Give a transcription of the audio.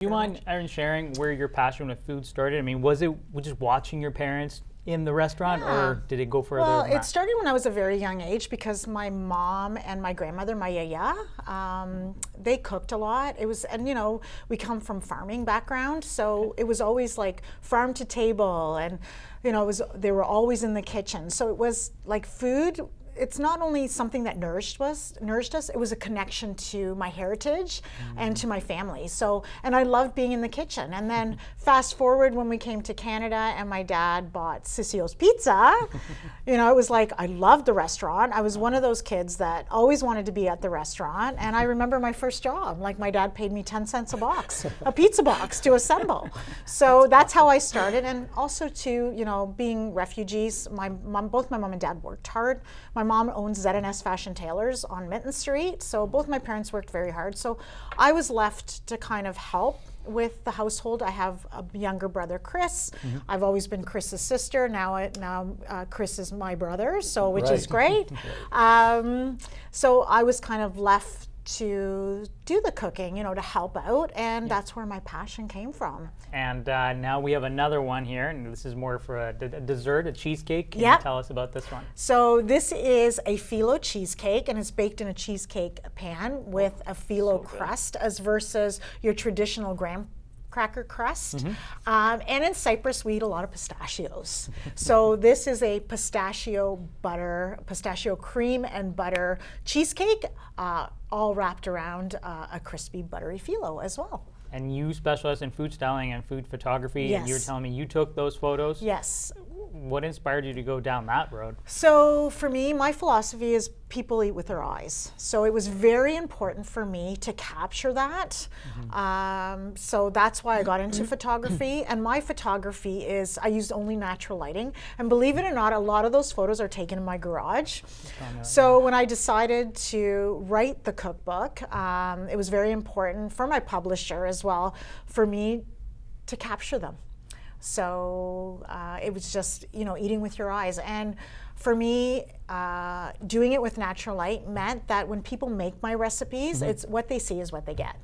Do you mind, Irene, sharing where your passion with food started? I mean, was it just watching your parents in the restaurant, or did it go further Well, than it that? started when I was a very young age because my mom and my grandmother, my yaya, they cooked a lot. It was, and we come from farming background, so it was always like farm to table, and they were always in the kitchen. So it was like food. It's not only something that nourished us, it was a connection to my heritage and to my family. So, and I loved being in the kitchen. And then fast forward when we came to Canada and my dad bought Ciccio's Pizza, it was like, I loved the restaurant. I was one of those kids that always wanted to be at the restaurant. And I remember my first job, like my dad paid me 10 cents a box, a pizza box to assemble. So that's how I started. And also to, being refugees, both my mom and dad worked hard. My mom owns Z&S Fashion Tailors on Minton Street, so both my parents worked very hard. So I was left to kind of help with the household. I have a younger brother, Chris. I've always been Chris's sister. Now Chris is my brother, so which is great. So I was kind of left to do the cooking, to help out, and that's where my passion came from. And now we have another one here, and this is more for a dessert, a cheesecake. Can you tell us about this one? So this is a phyllo cheesecake, and it's baked in a cheesecake pan with a phyllo crust, as versus your traditional graham cracker crust. And in Cyprus, we eat a lot of pistachios. So this is a pistachio cream and butter cheesecake, all wrapped around a crispy, buttery phyllo as well. And you specialize in food styling and food photography. Yes. And you were telling me you took those photos? Yes. What inspired you to go down that road? So for me, my philosophy is people eat with their eyes. So it was very important for me to capture that. So that's why I got into photography. And my photography is, I used only natural lighting. And believe it or not, a lot of those photos are taken in my garage. So when I decided to write the cookbook, it was very important for my publisher as well for me to capture them. So it was just, eating with your eyes. And for me, doing it with natural light meant that when people make my recipes, it's what they see is what they get.